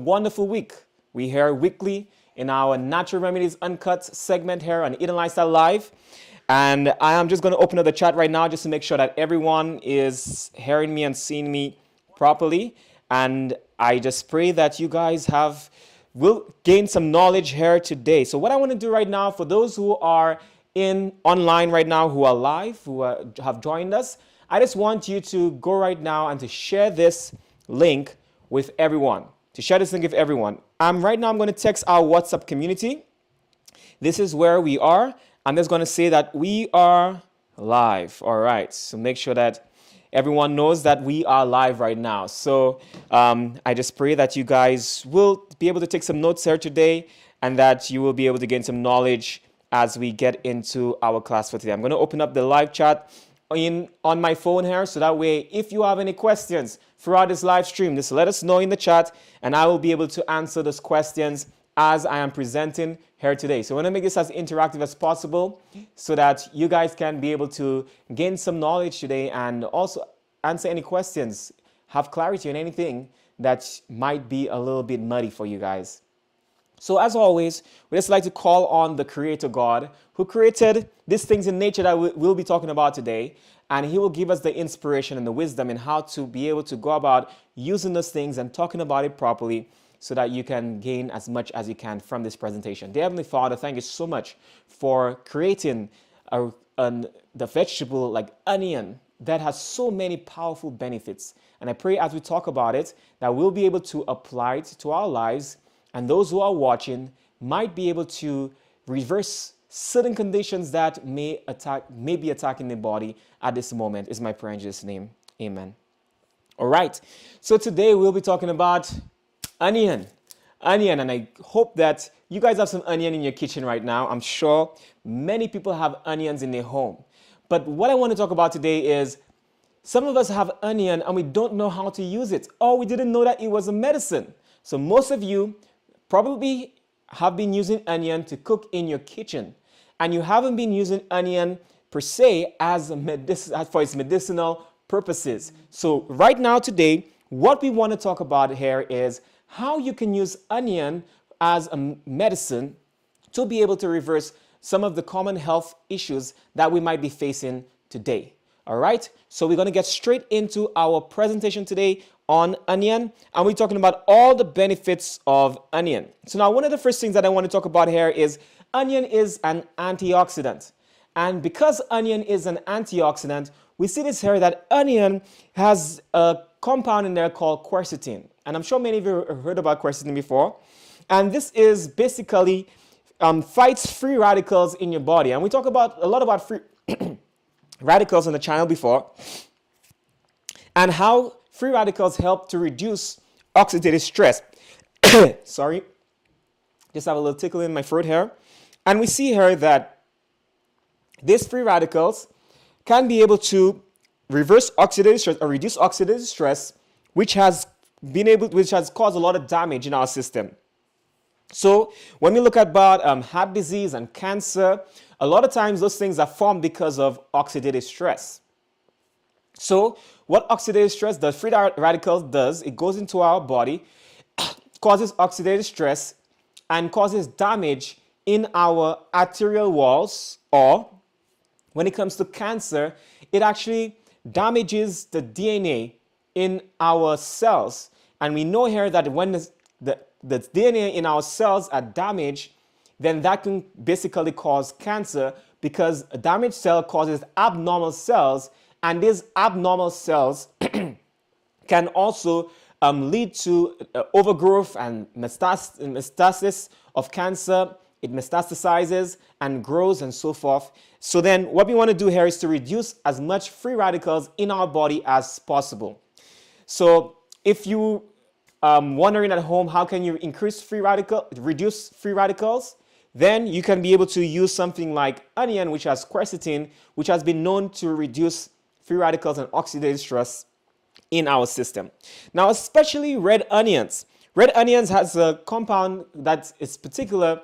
wonderful week. We here weekly in our Natural Remedies Uncut segment here on Eden Lifestyle Live. And I am just going to open up the chat right now just to make sure that everyone is hearing me and seeing me properly. And I just pray that you guys will gain some knowledge here today. So what I want to do right now, for those who are in online right now, who are live, who have joined us, I just want you to go right now and to share this link with everyone. Right now I'm going to text our WhatsApp community. This is where we are. I'm just going to say that we are live. All right. So make sure that everyone knows that we are live right now. So I just pray that you guys will be able to take some notes here today and that you will be able to gain some knowledge as we get into our class for today. I'm going to open up the live chat on my phone here, so that way if you have any questions throughout this live stream, just let us know in the chat and I will be able to answer those questions as I am presenting here today. So I want to make this as interactive as possible so that you guys can be able to gain some knowledge today and also answer any questions, have clarity on anything that might be a little bit muddy for you guys. So as always, we just like to call on the Creator God who created these things in nature that we'll be talking about today. And he will give us the inspiration and the wisdom in how to be able to go about using those things and talking about it properly so that you can gain as much as you can from this presentation. Dear Heavenly Father, thank you so much for creating the vegetable like onion that has so many powerful benefits. And I pray as we talk about it that we'll be able to apply it to our lives, and those who are watching might be able to reverse certain conditions that may be attacking the body at this moment. Is my prayer in Jesus' name. Amen. All right. So today we'll be talking about onion. And I hope that you guys have some onion in your kitchen right now. I'm sure many people have onions in their home. But what I want to talk about today is some of us have onion and we don't know how to use it, or we didn't know that it was a medicine. So most of you probably have been using onion to cook in your kitchen, and you haven't been using onion per se as for its medicinal purposes. So right now today, what we want to talk about here is how you can use onion as a medicine to be able to reverse some of the common health issues that we might be facing today. All right, so we're going to get straight into our presentation today on onion, and we're talking about all the benefits of onion. So now one of the first things that I want to talk about here is onion is an antioxidant. And because onion is an antioxidant, we see this here that onion has a compound in there called quercetin. And I'm sure many of you have heard about quercetin before. And this is basically fights free radicals in your body. And we talk a lot about free radicals on the channel before, and how free radicals help to reduce oxidative stress. Sorry, just have a little tickle in my throat here. And we see here that these free radicals can be able to reverse oxidative stress or reduce oxidative stress, which has caused a lot of damage in our system. So when we look at about heart disease and cancer, a lot of times those things are formed because of oxidative stress. So what oxidative stress does, free radicals does, it goes into our body, causes oxidative stress, and causes damage in our arterial walls, or when it comes to cancer, it actually damages the DNA in our cells. And we know here that when the DNA in our cells are damaged, then that can basically cause cancer, because a damaged cell causes abnormal cells, and these abnormal cells can also lead to overgrowth and metastasis of cancer. It metastasizes and grows and so forth. So then what we want to do here is to reduce as much free radicals in our body as possible. So if you wondering at home, how can you reduce free radicals? Then you can be able to use something like onion, which has quercetin, which has been known to reduce free radicals and oxidative stress in our system. Now, especially red onions. Red onions has a compound that is particular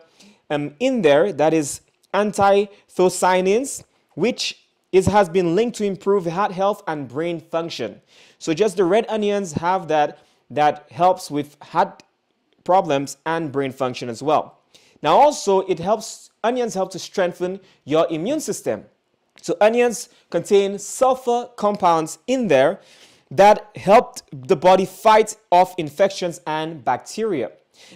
in there that is anthocyanins, which has been linked to improve heart health and brain function. So just the red onions have that helps with heart problems and brain function as well. Now also onions help to strengthen your immune system. So onions contain sulfur compounds in there that help the body fight off infections and bacteria.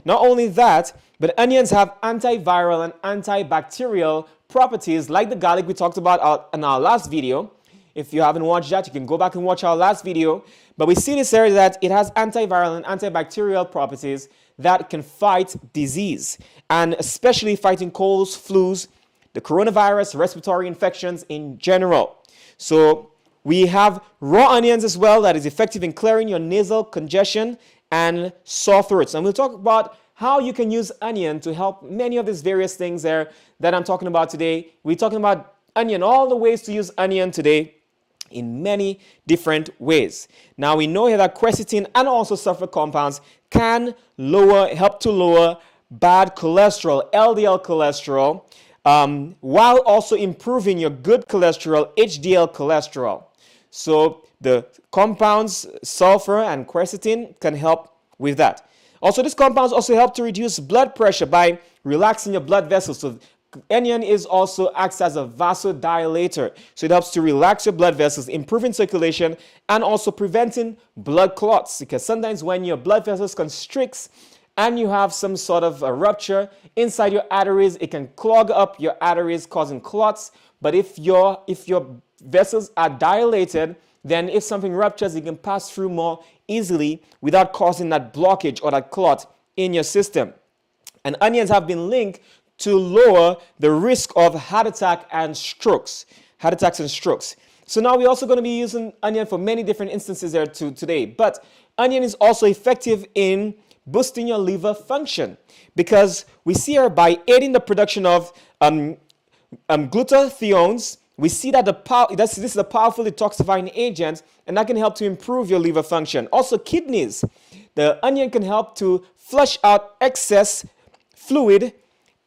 Not only that, but onions have antiviral and antibacterial properties like the garlic we talked about in our last video. If you haven't watched that, you can go back and watch our last video. But we see this area that it has antiviral and antibacterial properties that can fight disease, and especially fighting colds, flus, the coronavirus, respiratory infections in general. So we have raw onions as well that is effective in clearing your nasal congestion and sore throats. And we'll talk about how you can use onion to help many of these various things there that I'm talking about today. We're talking about onion, all the ways to use onion today in many different ways. Now we know here that quercetin and also sulfur compounds can help to lower bad cholesterol, LDL cholesterol, while also improving your good cholesterol, HDL cholesterol. So the compounds, sulfur and quercetin, can help with that. Also, these compounds also help to reduce blood pressure by relaxing your blood vessels. So onion also acts as a vasodilator. So it helps to relax your blood vessels, improving circulation and also preventing blood clots. Because sometimes when your blood vessels constricts and you have some sort of a rupture inside your arteries, it can clog up your arteries, causing clots. But if your vessels are dilated, then if something ruptures, it can pass through more easily without causing that blockage or that clot in your system. And onions have been linked to lower the risk of heart attacks and strokes. So now we're also going to be using onion for many different instances there today. But onion is also effective in boosting your liver function, because we see here by aiding the production of glutathiones, we see that this is a powerful detoxifying agent, and that can help to improve your liver function. Also kidneys. The onion can help to flush out excess fluid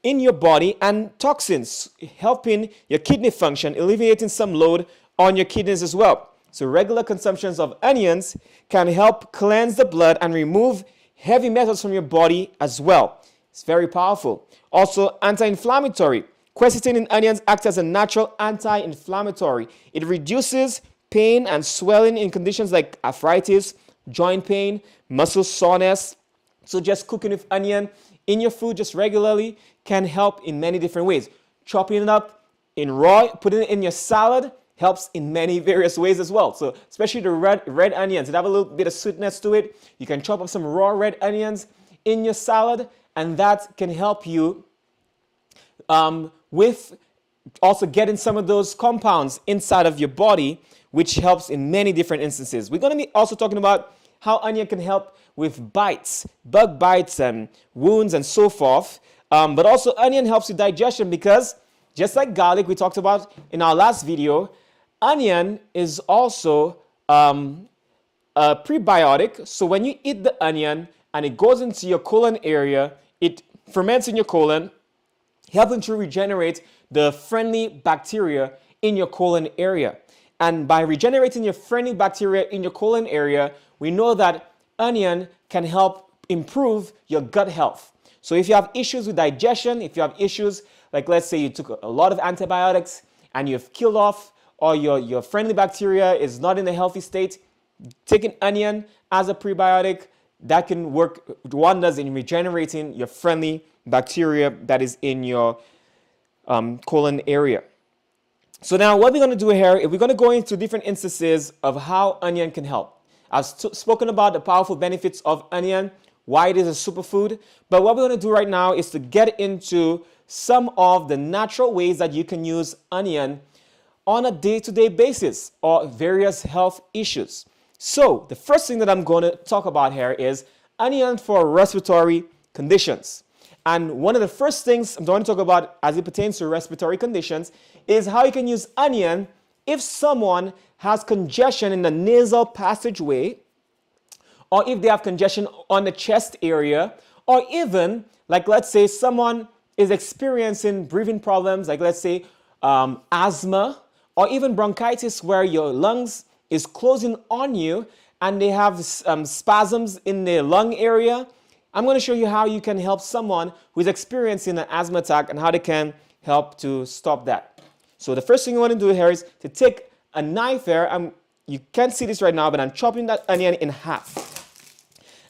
in your body and toxins, helping your kidney function, alleviating some load on your kidneys as well. So regular consumptions of onions can help cleanse the blood and remove heavy metals from your body as well. It's very powerful. Also anti-inflammatory. Quercetin in onions acts as a natural anti-inflammatory. It reduces pain and swelling in conditions like arthritis, joint pain, muscle soreness. So just cooking with onion in your food just regularly can help in many different ways. Chopping it up in raw, putting it in your salad helps in many various ways as well. So especially the red onions, it have a little bit of sweetness to it. You can chop up some raw red onions in your salad, and that can help you with also getting some of those compounds inside of your body, which helps in many different instances. We're going to be also talking about how onion can help with bites, bug bites and wounds and so forth. But also onion helps with digestion, because just like garlic we talked about in our last video, onion is also a prebiotic. So when you eat the onion and it goes into your colon area, it ferments in your colon, helping to regenerate the friendly bacteria in your colon area. And by regenerating your friendly bacteria in your colon area, we know that onion can help improve your gut health. So if you have issues with digestion, if you have issues, like let's say you took a lot of antibiotics and you've killed off, or your friendly bacteria is not in a healthy state, taking onion as a prebiotic, that can work wonders in regenerating your friendly bacteria that is in your colon area. So now what we're going to do here is we're going to go into different instances of how onion can help. I've spoken about the powerful benefits of onion, why it is a superfood, but what we're going to do right now is to get into some of the natural ways that you can use onion on a day-to-day basis or various health issues. So the first thing that I'm going to talk about here is onion for respiratory conditions. And one of the first things I'm going to talk about as it pertains to respiratory conditions is how you can use onion if someone has congestion in the nasal passageway, or if they have congestion on the chest area, or even, like let's say someone is experiencing breathing problems, like let's say asthma, or even bronchitis where your lungs is closing on you and they have spasms in the lung area. I'm going to show you how you can help someone who is experiencing an asthma attack and how they can help to stop that. So the first thing you want to do here is to take a knife here. You can't see this right now, but I'm chopping that onion in half.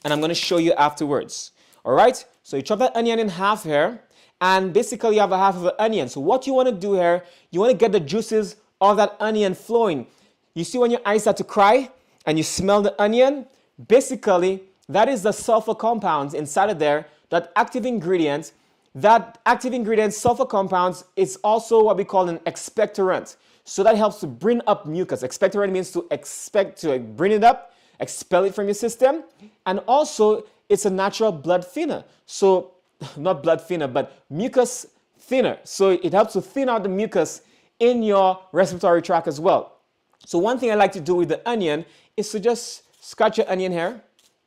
And I'm going to show you afterwards. All right? So you chop that onion in half here. And basically you have a half of an onion. So what you want to do here, you want to get the juices of that onion flowing. You see when your eyes start to cry and you smell the onion? Basically, that is the sulfur compounds inside of there, that active ingredient. That active ingredient, sulfur compounds, is also what we call an expectorant. So that helps to bring up mucus. Expectorant means to bring it up, expel it from your system. And also, it's a natural blood thinner. So, not blood thinner, but mucus thinner. So it helps to thin out the mucus in your respiratory tract as well. So one thing I like to do with the onion is to just scratch your onion here,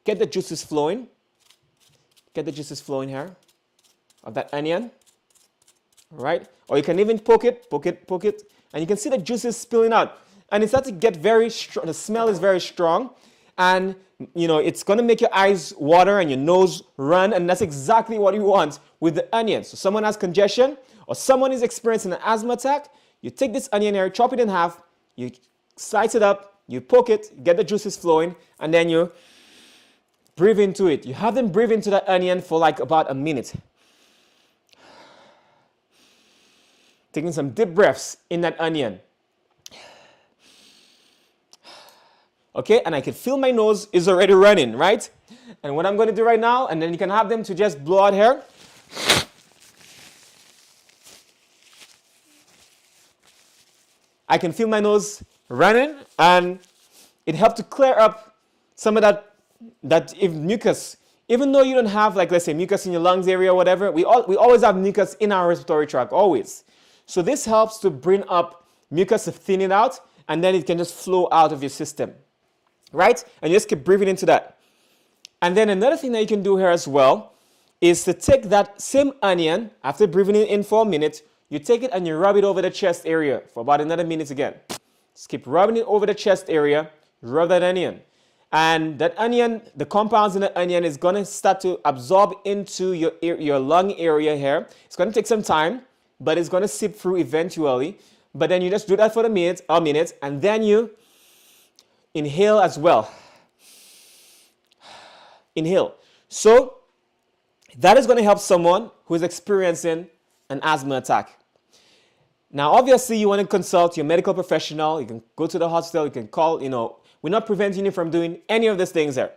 get the juices flowing. Get the juices flowing here of that onion. All right? Or you can even poke it, and you can see the juices spilling out. And it starts to get very strong. The smell is very strong. And, you know, it's going to make your eyes water and your nose run. And that's exactly what you want with the onion. So someone has congestion or someone is experiencing an asthma attack. You take this onion here, chop it in half. You slice it up. You poke it, get the juices flowing. And then you breathe into it. You have them breathe into that onion for like about a minute. Taking some deep breaths in that onion. Okay, and I can feel my nose is already running, right? And what I'm going to do right now, and then you can have them to just blow out here. I can feel my nose running, and it helped to clear up some of that if mucus. Even though you don't have, like, let's say, mucus in your lungs area or whatever, we always have mucus in our respiratory tract, always. So this helps to bring up mucus, to thin it out, and then it can just flow out of your system. Right? And you just keep breathing into that. And then another thing that you can do here as well is to take that same onion, after breathing it in for a minute, you take it and you rub it over the chest area for about another minute again. Just keep rubbing it over the chest area, rub that onion. And that onion, the compounds in the onion is going to start to absorb into your lung area here. It's going to take some time, but it's going to seep through eventually. But then you just do that for a minute, and then you inhale as well. Inhale. So that is going to help someone who is experiencing an asthma attack. Now, obviously, you want to consult your medical professional. You can go to the hospital. You can call, we're not preventing you from doing any of these things here.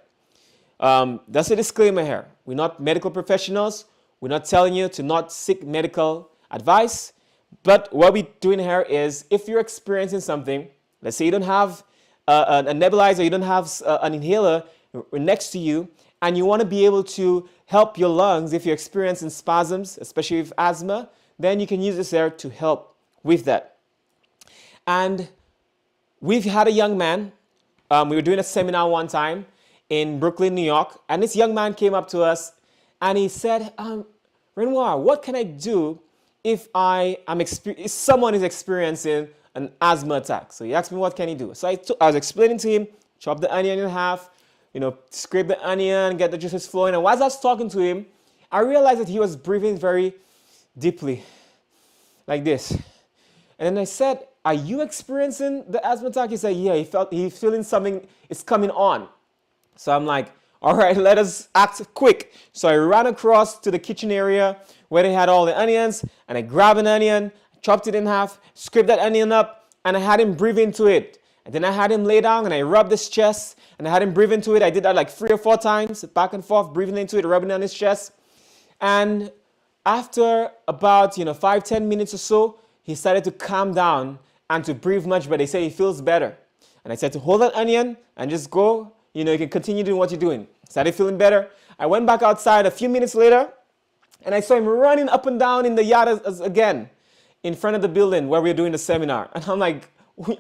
That's a disclaimer here. We're not medical professionals. We're not telling you to not seek medical advice. But what we're doing here is if you're experiencing something, let's say you don't have a nebulizer, you don't have an inhaler next to you, and you want to be able to help your lungs if you're experiencing spasms, especially with asthma, then you can use this here to help with that. And we've had a young man, we were doing a seminar one time in Brooklyn, New York, and this young man came up to us and he said, Renoir, what can I do if if someone is experiencing an asthma attack? So he asked me, what can he do? So I was explaining to him, chop the onion in half, scrape the onion, get the juices flowing. And while I was talking to him, I realized that he was breathing very deeply, like this. And then I said, are you experiencing the asthma attack? He said, yeah, he's feeling something is coming on. So I'm like, all right, let us act quick. So I ran across to the kitchen area where they had all the onions, and I grabbed an onion, chopped it in half, scraped that onion up, and I had him breathe into it. And then I had him lay down, and I rubbed his chest, and I had him breathe into it. I did that like 3 or 4 times, back and forth, breathing into it, rubbing on his chest. And after about 5-10 minutes or so, he started to calm down and to breathe much better. They say he feels better. And I said to hold that onion and just go. You can continue doing what you're doing. Started feeling better. I went back outside a few minutes later, and I saw him running up and down in the yard again in front of the building where we were doing the seminar. And I'm like,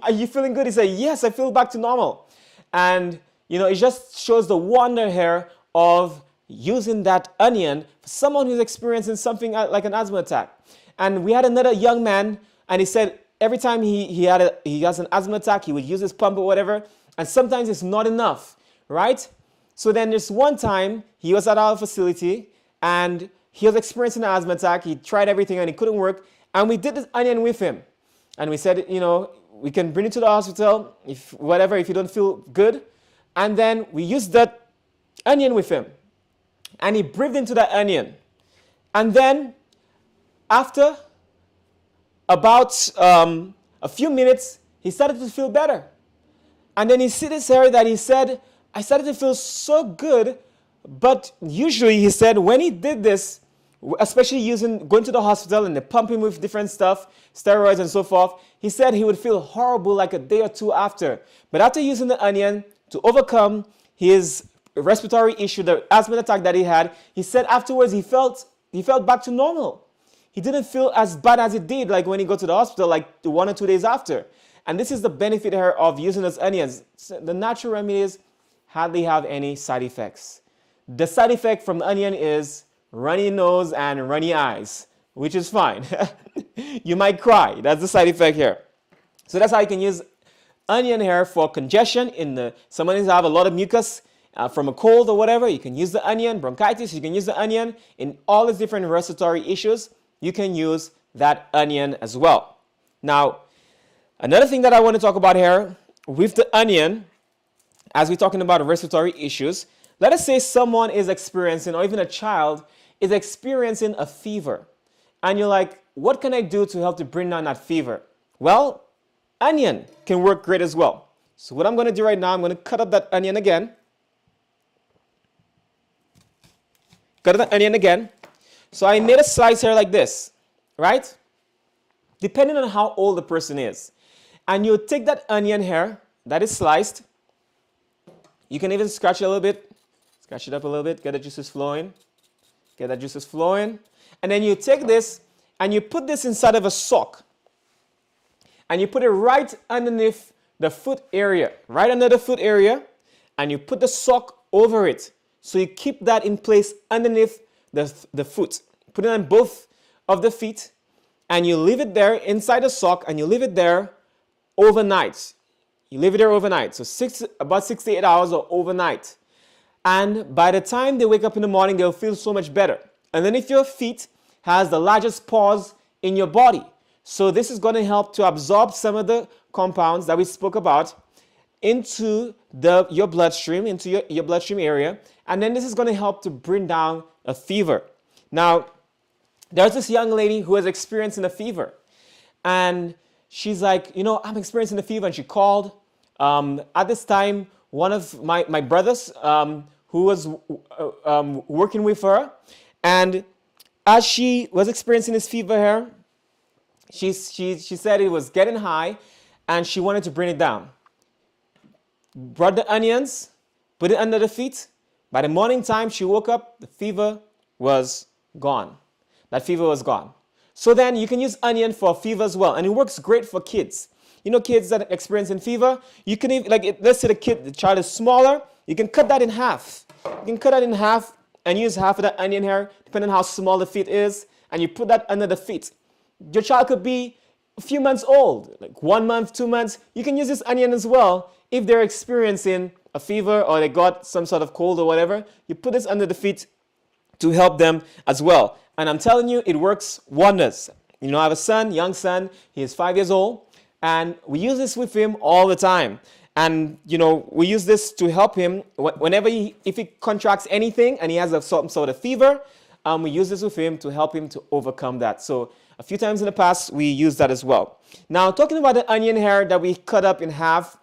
are you feeling good? He said, yes, I feel back to normal. And, it just shows the wonder here of using that onion for someone who's experiencing something like an asthma attack. And we had another young man, and he said every time he has an asthma attack, he would use his pump or whatever, and sometimes it's not enough, right? So then there's one time he was at our facility and he was experiencing an asthma attack. He tried everything and it couldn't work. And we did this onion with him. And we said, we can bring you to the hospital if you don't feel good. And then we used that onion with him. And he breathed into that onion. And then after about a few minutes, he started to feel better. And then he said this area that he said, I started to feel so good. But usually he said when he did this, especially going to the hospital and they pump him with different stuff, steroids and so forth, he said he would feel horrible like a day or two after. But after using the onion to overcome his respiratory issue, the asthma attack that he had, he said afterwards he felt back to normal. He didn't feel as bad as it did like when he got to the hospital like 1 or 2 days after. And this is the benefit here of using those onions. The natural remedies hardly have any side effects. The side effect from the onion is runny nose and runny eyes, which is fine. You might cry. That's the side effect here. So that's how you can use onion here for congestion. Someone needs to have a lot of mucus from a cold or whatever. You can use the onion. Bronchitis, you can use the onion. In all these different respiratory issues, you can use that onion as well. Now, another thing that I want to talk about here with the onion, as we're talking about respiratory issues, let us say someone is experiencing, or even a child is experiencing a fever. And you're like, what can I do to help to bring down that fever? Well, onion can work great as well. So what I'm going to do right now, I'm going to cut up that onion again. Cut up the onion again. So I made a slice here like this, right? Depending on how old the person is. And you take that onion here that is sliced. You can even scratch it a little bit. Scratch it up a little bit. Get the juices flowing. Get that juices flowing. And then you take this and you put this inside of a sock. And you put it right underneath the foot area. Right under the foot area. And you put the sock over it. So you keep that in place underneath the foot. Put it on both of the feet. And you leave it there inside the sock. And you leave it there overnight. You leave it there overnight. So about 6 to 8 hours or overnight. And by the time they wake up in the morning, they'll feel so much better. And then if your feet has the largest pores in your body. So this is going to help to absorb some of the compounds that we spoke about into your bloodstream, into your bloodstream area. And then this is going to help to bring down a fever. Now, there's this young lady who is experiencing a fever. And she's like, I'm experiencing a fever. And she called. At this time, one of my brothers who was working with her. And as she was experiencing this fever here, she said it was getting high and she wanted to bring it down. Brought the onions, put it under the feet. By the morning time, she woke up, the fever was gone. That fever was gone. So then you can use onion for fever as well. And it works great for kids. Kids that are experiencing fever, you can even, let's say the child is smaller, you can cut that in half. You can cut that in half and use half of that onion here, depending on how small the feet is, and you put that under the feet. Your child could be a few months old, like 1 month, 2 months. You can use this onion as well if they're experiencing a fever or they got some sort of cold or whatever. You put this under the feet to help them as well. And I'm telling you, it works wonders. I have a young son, he is 5 years old. And we use this with him all the time. And, we use this to help him whenever if he contracts anything and he has some sort of fever, we use this with him to help him to overcome that. So a few times in the past, we use that as well. Now, talking about the onion here that we cut up in half,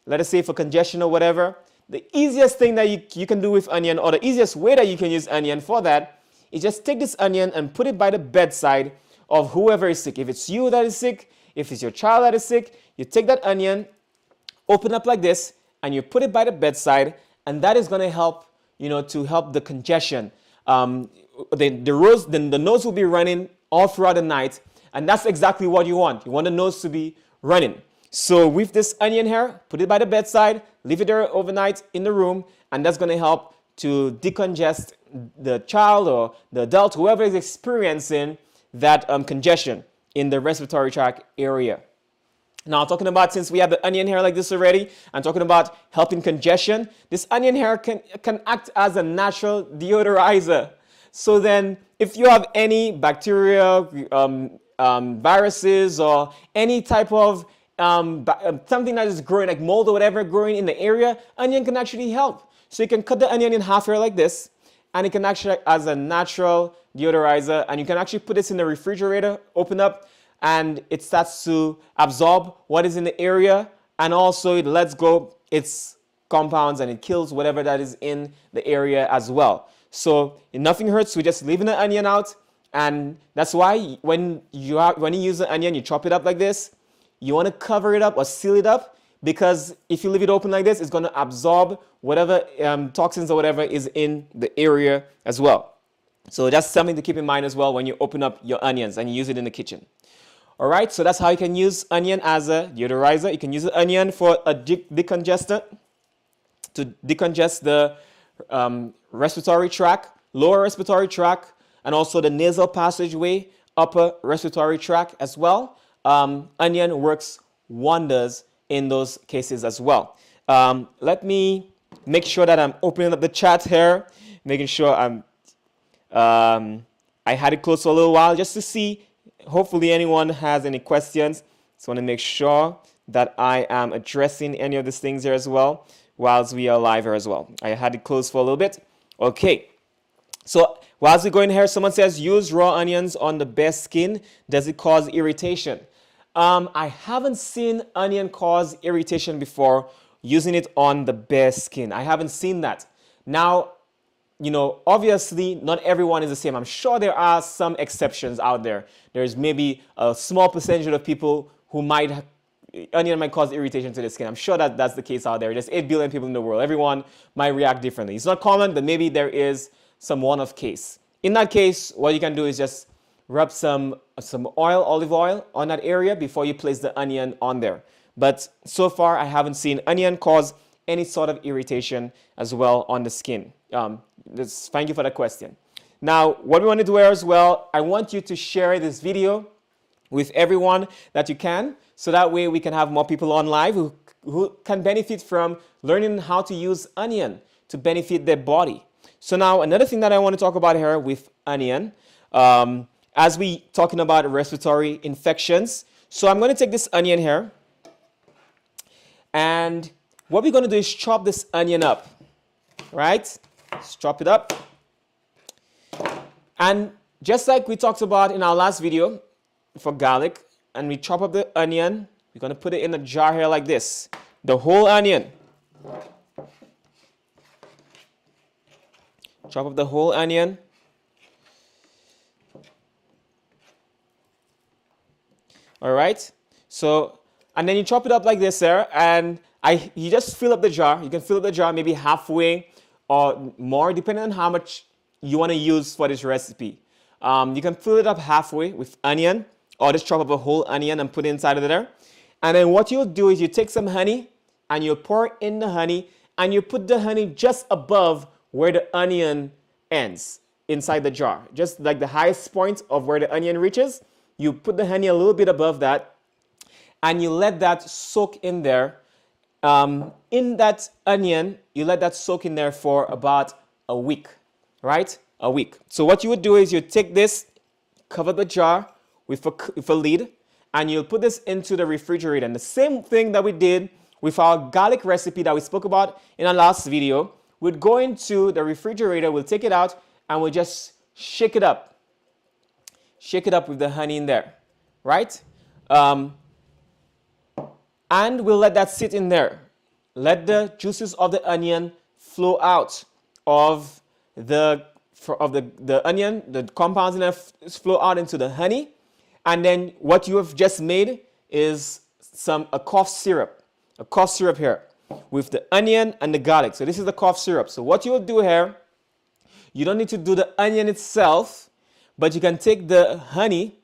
let us say for congestion or whatever, the easiest thing that you can do with onion, or the easiest way that you can use onion for that, is just take this onion and put it by the bedside of whoever is sick. If it's you that is sick, if it's your child that is sick, you take that onion, open up like this, and you put it by the bedside, and that is going to help, to help the congestion. The nose will be running all throughout the night, and that's exactly what you want. You want the nose to be running. So with this onion here, put it by the bedside, leave it there overnight in the room, and that's going to help to decongest the child or the adult, whoever is experiencing that congestion in the respiratory tract area. Now, talking about, since we have the onion hair like this already, and talking about helping congestion, this onion hair can act as a natural deodorizer. So then, if you have any bacteria, viruses, or any type of something that is growing, like mold or whatever, growing in the area, onion can actually help. So you can cut the onion in half here like this, and it can actually act as a natural deodorizer. And you can actually put this in the refrigerator, open up, and it starts to absorb what is in the area, and also it lets go its compounds and it kills whatever that is in the area as well. So nothing hurts. We're just leaving the onion out, and that's why when you use the onion, you chop it up like this. You want to cover it up or seal it up, because if you leave it open like this, it's going to absorb whatever toxins or whatever is in the area as well. So that's something to keep in mind as well when you open up your onions and you use it in the kitchen. All right, so that's how you can use onion as a deodorizer. You can use the onion for a decongestant, to decongest the respiratory tract, lower respiratory tract, and also the nasal passageway, upper respiratory tract as well. Onion works wonders in those cases as well. Let me make sure that I'm opening up the chat here, making sure I had it closed for a little while just to see. Hopefully anyone has any questions. Just want to make sure that I am addressing any of these things here as well whilst we are live here as well. I had it closed for a little bit. Okay. So whilst we're going here, someone says use raw onions on the bare skin. Does it cause irritation? I haven't seen onion cause irritation before using it on the bare skin. I haven't seen that. Now, obviously not everyone is the same. I'm sure there are some exceptions out there. There's maybe a small percentage of people who onion might cause irritation to the skin. I'm sure that that's the case out there. There's 8 billion people in the world. Everyone might react differently. It's not common, but maybe there is some one-off case. In that case, what you can do is just rub some olive oil on that area before you place the onion on there. But so far, I haven't seen onion cause any sort of irritation as well on the skin. Thank you for that question. Now, what we want to do here as well, I want you to share this video with everyone that you can, so that way we can have more people on live who can benefit from learning how to use onion to benefit their body. So now, another thing that I want to talk about here with onion, as we talking about respiratory infections. So I'm going to take this onion here, and what we're going to do is chop this onion up, right? Let's chop it up. And just like we talked about in our last video for garlic, and we chop up the onion, we're going to put it in a jar here like this. The whole onion. Chop up the whole onion. All right. So, and then you chop it up like this there, and you just fill up the jar. You can fill up the jar maybe halfway or more, depending on how much you want to use for this recipe. You can fill it up halfway with onion, or just chop up a whole onion and put it inside of there. And then what you'll do is you take some honey and you'll pour in the honey, and you put the honey just above where the onion ends inside the jar. Just like the highest point of where the onion reaches, you put the honey a little bit above that, and you let that soak in there. In that onion, you let that soak in there for about a week, right? A week. So what you would do is you take this, cover the jar with a lid, and you'll put this into the refrigerator. And the same thing that we did with our garlic recipe that we spoke about in our last video, we'd go into the refrigerator, we'll take it out, and we'll just shake it up. Shake it up with the honey in there, right? And we'll let that sit in there. Let the juices of the onion flow out of the onion, the compounds in there flow out into the honey. And then what you have just made is a cough syrup here with the onion and the garlic. So this is the cough syrup. So what you will do here, you don't need to do the onion itself, but you can take the honey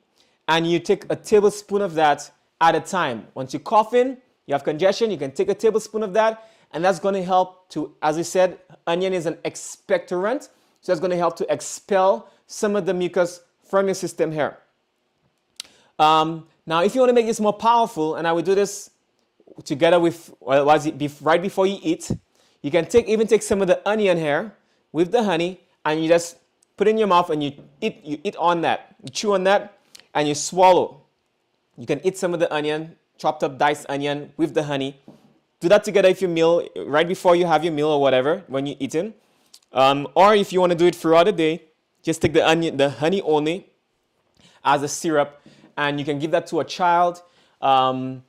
and you take a tablespoon of that at a time. Once you're coughing, you have congestion, you can take a tablespoon of that, and that's going to help to, as I said, onion is an expectorant, so that's going to help to expel some of the mucus from your system here. Now, if you want to make this more powerful, and I would do this together with, well, right before you eat, you can even take some of the onion here with the honey, and you just put it in your mouth and you eat on that. You chew on that and you swallow. You can eat some of the onion, chopped up diced onion with the honey. Do that together if you meal, right before you have your meal or whatever, when you're eating. Or if you want to do it throughout the day, just take the honey only as a syrup, and you can give that to a child. Obviously,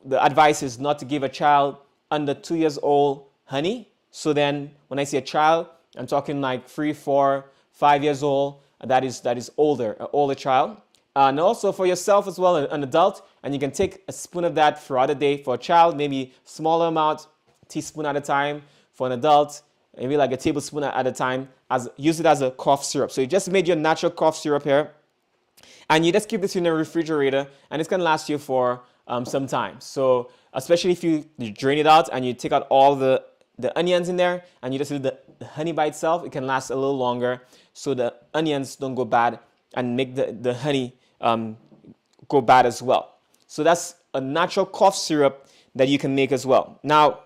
the advice is not to give a child under 2 years old honey. So then, when I say a child, I'm talking like 3, 4, 5 years old. That is older, an older child. And also for yourself as well, an adult, and you can take a spoon of that throughout the day. For a child, maybe smaller amount, teaspoon at a time. For an adult, maybe like a tablespoon at a time. Use it as a cough syrup. So you just made your natural cough syrup here, and you just keep this in the refrigerator, and it's gonna last you for some time. So especially if you drain it out and you take out all the onions in there, and you just leave the honey by itself, it can last a little longer, so the onions don't go bad and make the honey go bad as well. So that's a natural cough syrup that you can make as well. Now,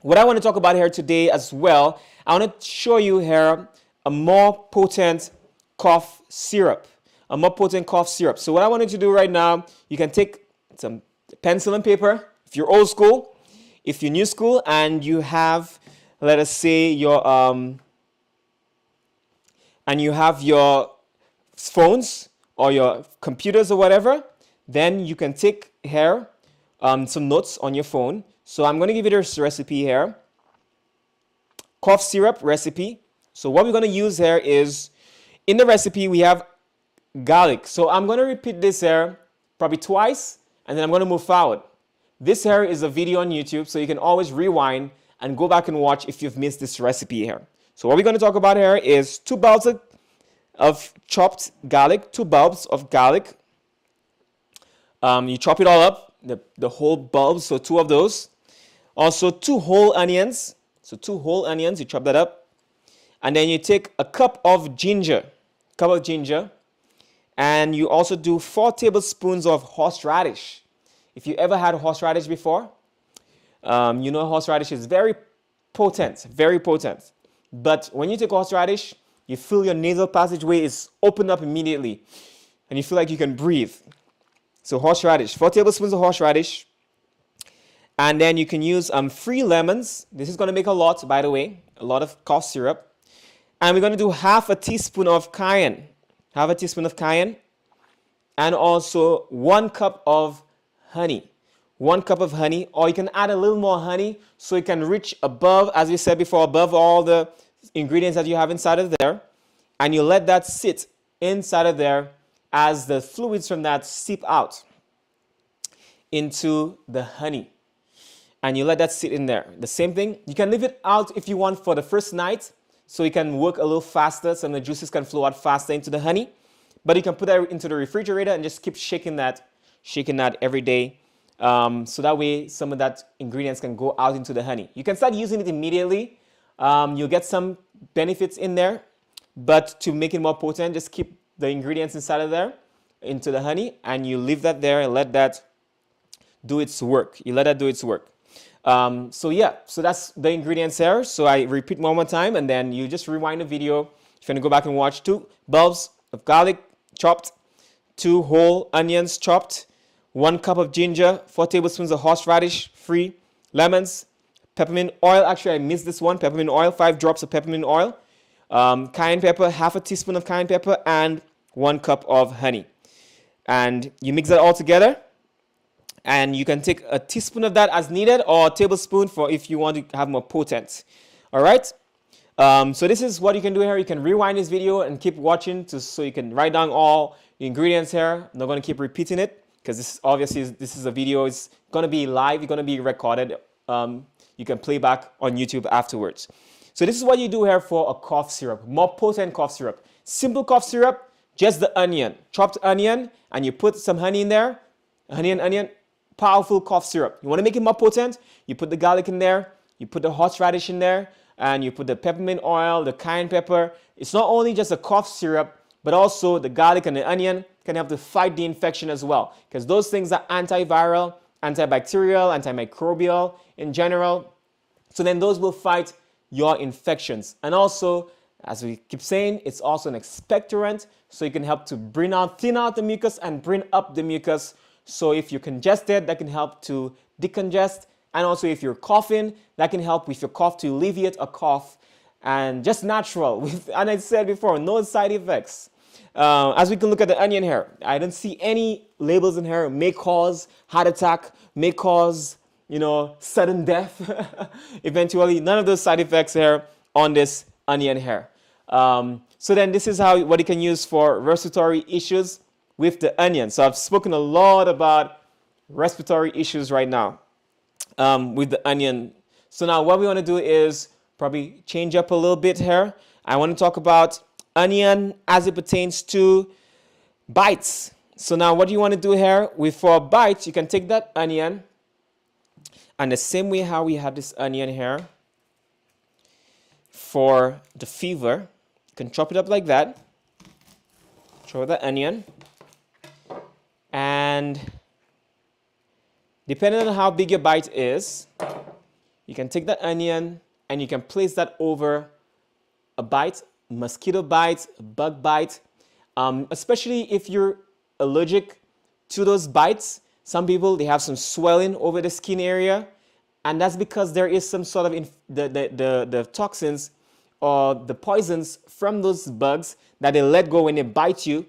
what I want to talk about here today as well, I want to show you here a more potent cough syrup. A more potent cough syrup. So what I wanted to do right now, you can take some pencil and paper, if you're old school, if you're new school, and you have, let us say, your phones or your computers or whatever, then you can take here some notes on your phone. So I'm going to give you this recipe here. Cough syrup recipe. So what we're going to use here is, in the recipe we have garlic. So I'm going to repeat this here probably twice, and then I'm going to move forward. This here is a video on YouTube, so you can always rewind and go back and watch if you've missed this recipe here. So what we're going to talk about here is 2 bulbs of chopped garlic, 2 bulbs of garlic. You chop it all up, the whole bulbs, so 2 of those. Also 2 whole onions, so 2 whole onions, you chop that up. And then you take a cup of ginger, and you also do 4 tablespoons of horseradish. If you ever had horseradish before, you know horseradish is very potent, very potent. But when you take horseradish, you feel your nasal passageway is opened up immediately, and you feel like you can breathe. So horseradish, 4 tablespoons of horseradish. And then you can use 3 lemons. This is going to make a lot, by the way, a lot of cough syrup. And we're going to do half a teaspoon of cayenne. Half a teaspoon of cayenne. And also 1 cup of honey. 1 cup of honey. Or you can add a little more honey so it can reach above, as we said before, above all the ingredients that you have inside of there. And you let that sit inside of there as the fluids from that seep out into the honey. And you let that sit in there. The same thing, you can leave it out if you want for the first night, so it can work a little faster, so the juices can flow out faster into the honey. But you can put that into the refrigerator and just keep shaking that every day. So that way some of that ingredients can go out into the honey. You can start using it immediately. You'll get some benefits in there, but to make it more potent, just keep the ingredients inside of there into the honey, and you leave that there and let that do its work. You let that do its work. So that's the ingredients here. So I repeat one more time, and then you just rewind the video. If you're gonna go back and watch, 2 bulbs of garlic chopped, 2 whole onions chopped, 1 cup of ginger, 4 tablespoons of horseradish, 3 lemons, peppermint oil. Actually, I missed this one. Peppermint oil, 5 drops of peppermint oil, cayenne pepper, half a teaspoon of cayenne pepper, and 1 cup of honey. And you mix that all together. And you can take a teaspoon of that as needed, or a tablespoon for if you want to have more potent. All right. So this is what you can do here. You can rewind this video and keep watching so you can write down all the ingredients here. I'm not going to keep repeating it because this is a video. It's going to be live. It's going to be recorded. You can play back on YouTube afterwards. So this is what you do here for a cough syrup, more potent cough syrup. Simple cough syrup, just the onion, chopped onion, and you put some honey in there, honey and onion. Powerful cough syrup. You want to make it more potent? You put the garlic in there, you put the horseradish in there, and you put the peppermint oil, the cayenne pepper. It's not only just a cough syrup, but also the garlic and the onion can help to fight the infection as well, because those things are antiviral, antibacterial, antimicrobial in general. So then those will fight your infections. And also, as we keep saying, it's also an expectorant, so it can help to thin out the mucus and bring up the mucus. So if you're congested, that can help to decongest. And also if you're coughing, that can help with your cough to alleviate a cough. And just natural, and I said before, no side effects. As we can look at the onion here, I don't see any labels in here. May cause heart attack, may cause, sudden death. Eventually, none of those side effects here on this onion here. So then this is what you can use for respiratory issues with the onion. So I've spoken a lot about respiratory issues right now with the onion. So now what we want to do is probably change up a little bit here. I want to talk about onion as it pertains to bites. So now what you want to do here for bites, you can take that onion, and the same way how we have this onion here for the fever, you can chop it up like that. Chop the onion, and depending on how big your bite is, you can take that onion and you can place that over a bite, mosquito bite, bug bite, especially if you're allergic to those bites. Some people, they have some swelling over the skin area, and that's because there is some sort of the toxins or the poisons from those bugs that they let go when they bite you.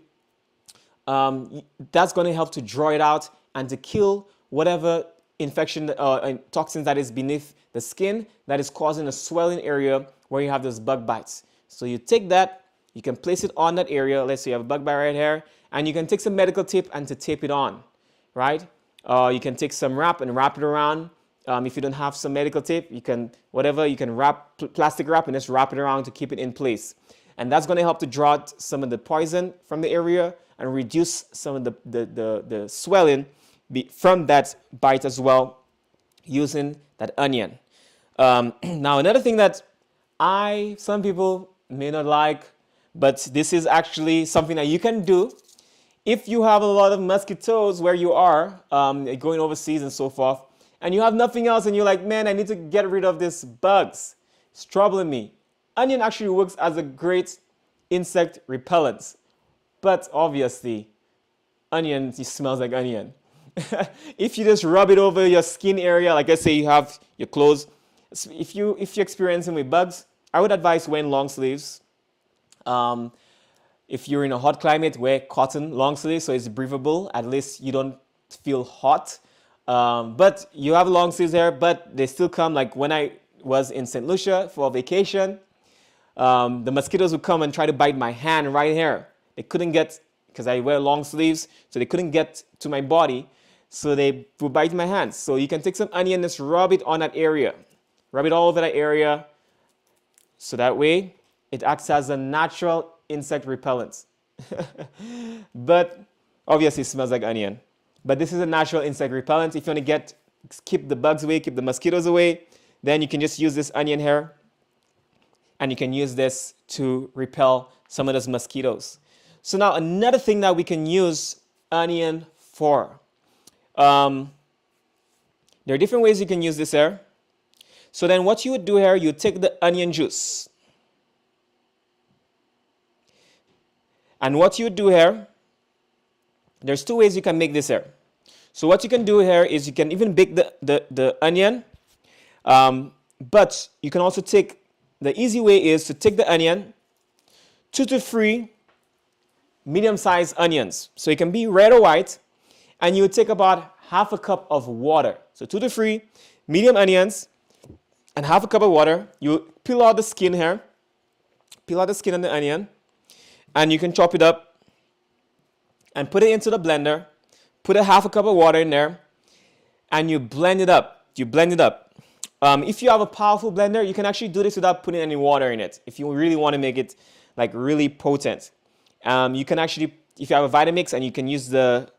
That's going to help to draw it out and to kill whatever infection or toxins that is beneath the skin that is causing a swelling area where you have those bug bites. So you take that, you can place it on that area. Let's say you have a bug bite right here, and you can take some medical tape and to tape it on, right? You can take some wrap and wrap it around. If you don't have some medical tape, you can wrap plastic wrap and just wrap it around to keep it in place. And that's going to help to draw out some of the poison from the area and reduce some of the swelling from that bite as well, using that onion. Now, another thing that some people may not like, but this is actually something that you can do if you have a lot of mosquitoes where you are, going overseas and so forth, and you have nothing else and you're like, man, I need to get rid of these bugs. It's troubling me. Onion actually works as a great insect repellent, but obviously, onion, it smells like onion. If you just rub it over your skin area, like I say, you have your clothes. If you're experiencing with bugs, I would advise wearing long sleeves. If you're in a hot climate, wear cotton long sleeves so it's breathable. At least you don't feel hot. But you have long sleeves there, but they still come. Like when I was in St. Lucia for vacation, the mosquitoes would come and try to bite my hand right here. They couldn't get, because I wear long sleeves, so they couldn't get to my body. So they would bite my hands. So you can take some onion and just rub it on that area. Rub it all over that area. So that way, it acts as a natural insect repellent. But obviously, it smells like onion. But this is a natural insect repellent. If you want to keep the bugs away, keep the mosquitoes away, then you can just use this onion here. And you can use this to repel some of those mosquitoes. So now another thing that we can use onion for. There are different ways you can use this here. So then what you would do here, you take the onion juice. And what you would do here, there's two ways you can make this here. So what you can do here is you can even bake the onion. But you can also the easy way is to take the onion, 2 to 3 medium-sized onions. So it can be red or white. And you would take about half a cup of water. So 2 to 3 medium onions and half a cup of water. You peel out the skin here. Peel out the skin on the onion. And you can chop it up and put it into the blender. Put a half a cup of water in there. And you blend it up. If you have a powerful blender, you can actually do this without putting any water in it. If you really want to make it like really potent. You can actually, if you have a Vitamix, and you can use the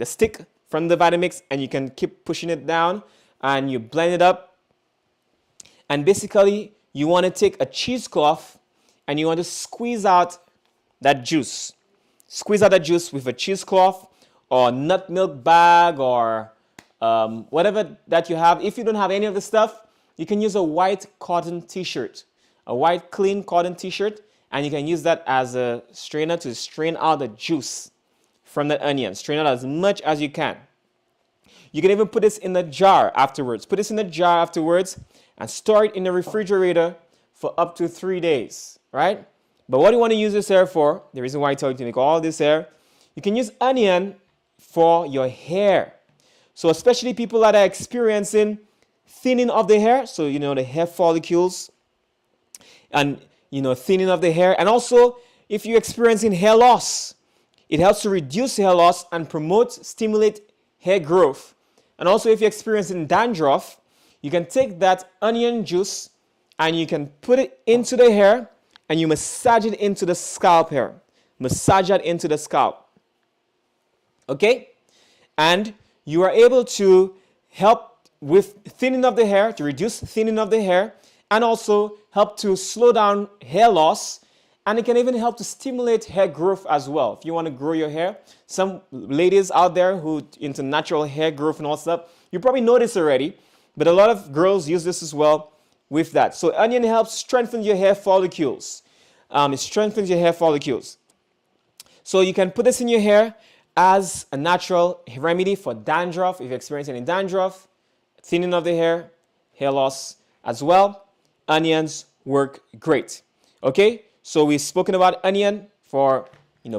stick from the Vitamix, and you can keep pushing it down and you blend it up. And basically you want to take a cheesecloth and you want to squeeze out that juice. Squeeze out that juice with a cheesecloth or nut milk bag or whatever that you have. If you don't have any of the stuff, you can use a white cotton t-shirt, a white clean cotton t-shirt, and you can use that as a strainer to strain out the juice from that onion. Strain out as much as you can. You can even put this in the jar afterwards. Put this in the jar afterwards and store it in the refrigerator for up to 3 days, right? But what do you want to use this hair for? The reason why I tell you to make all this hair, you can use onion for your hair. So especially people that are experiencing thinning of the hair, so the hair follicles and thinning of the hair, and also if you're experiencing hair loss, it helps to reduce hair loss and stimulate hair growth. And also if you're experiencing dandruff, you can take that onion juice and you can put it into the hair and you massage it into the scalp hair. Massage that into the scalp. Okay? And you are able to help with thinning of the hair, to reduce thinning of the hair, and also help to slow down hair loss. And it can even help to stimulate hair growth as well. If you want to grow your hair, some ladies out there who into natural hair growth and all stuff, you probably know this already, but a lot of girls use this as well with that. So onion helps strengthen your hair follicles. It strengthens your hair follicles. So you can put this in your hair as a natural remedy for dandruff. If you're experiencing any dandruff, thinning of the hair, hair loss as well, onions work great. Okay? So we've spoken about onion for,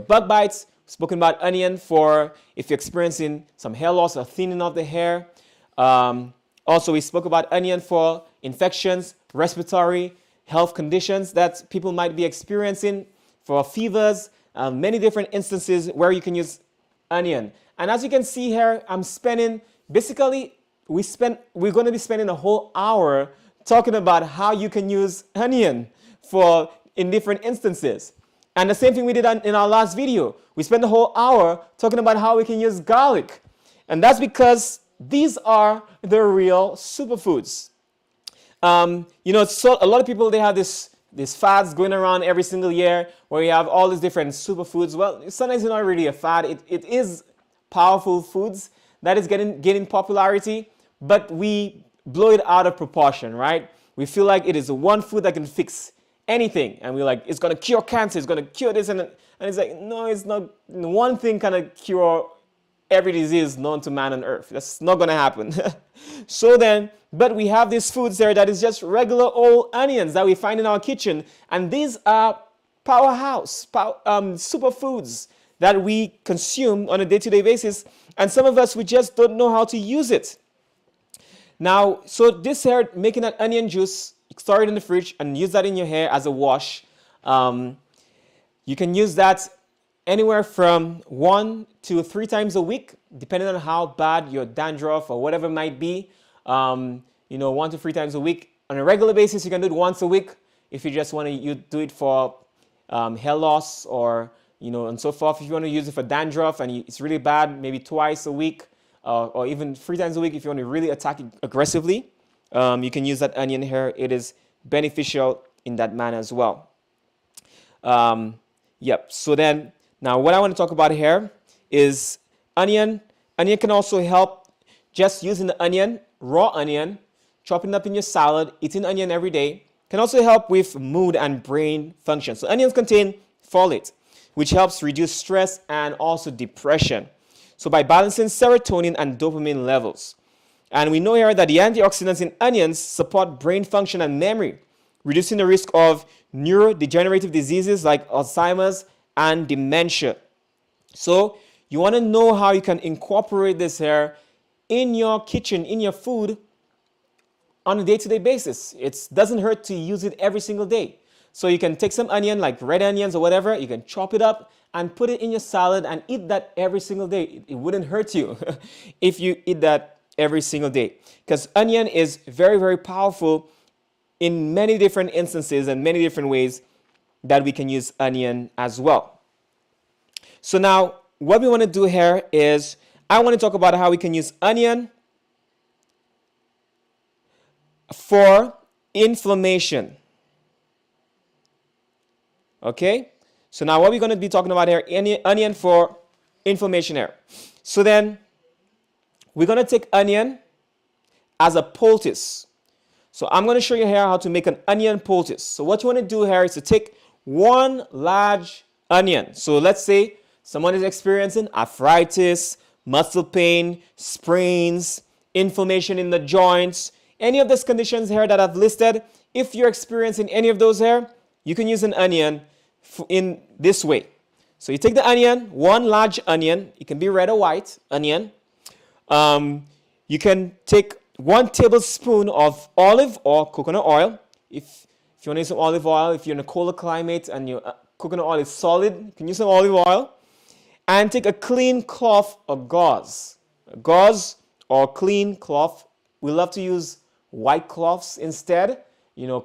bug bites. We've spoken about onion for if you're experiencing some hair loss or thinning of the hair. Also, we spoke about onion for infections, respiratory health conditions that people might be experiencing, for fevers, many different instances where you can use onion. And as you can see here, we're going to be spending a whole hour talking about how you can use onion in different instances. And the same thing we did in our last video. We spent the whole hour talking about how we can use garlic. And that's because these are the real superfoods. So a lot of people, they have these fads going around every single year where you have all these different superfoods. Well, sometimes it's not really a fad. It is powerful foods that is gaining popularity, but we blow it out of proportion, right? We feel like it is the one food that can fix anything, and we're like, it's going to cure cancer, it's going to cure this, and it's like, no, it's not. One thing kind of cure every disease known to man on earth. That's not going to happen. So then, but we have these foods there that is just regular old onions that we find in our kitchen, and these are powerhouse superfoods that we consume on a day-to-day basis, and some of us, we just don't know how to use it. Now, so this here, making an onion juice, store it in the fridge and use that in your hair as a wash. You can use that anywhere from 1 to 3 times a week, depending on how bad your dandruff or whatever might be. 1 to 3 times a week. On a regular basis, you can do it once a week if you just want to do it for hair loss or, and so forth. If you want to use it for dandruff and it's really bad, maybe twice a week or even 3 times a week if you want to really attack it aggressively. You can use that onion hair. It is beneficial in that manner as well. Yep. So then, now what I want to talk about here is onion. Onion can also help just using the onion, raw onion, chopping up in your salad, eating onion every day, can also help with mood and brain function. So onions contain folate, which helps reduce stress and also depression. So by balancing serotonin and dopamine levels. And we know here that the antioxidants in onions support brain function and memory, reducing the risk of neurodegenerative diseases like Alzheimer's and dementia. So you want to know how you can incorporate this here in your kitchen, in your food on a day-to-day basis. It doesn't hurt to use it every single day. So you can take some onion, like red onions or whatever, you can chop it up and put it in your salad and eat that every single day. It wouldn't hurt you if you eat that every single day, because onion is very, very powerful in many different instances and many different ways that we can use onion as well. So now what we want to do here is I want to talk about how we can use onion for inflammation. Okay? So now what we're going to be talking about here, onion for inflammation here. So then we're going to take onion as a poultice. So I'm going to show you here how to make an onion poultice. So what you want to do here is to take one large onion. So let's say someone is experiencing arthritis, muscle pain, sprains, inflammation in the joints, any of these conditions here that I've listed. If you're experiencing any of those here, you can use an onion in this way. So you take the onion, one large onion, it can be red or white onion. You can take 1 tablespoon of olive or coconut oil. If you want to use some olive oil, if you're in a colder climate and your coconut oil is solid, you can use some olive oil. And take a clean cloth or gauze. Gauze or clean cloth. We love to use white cloths instead,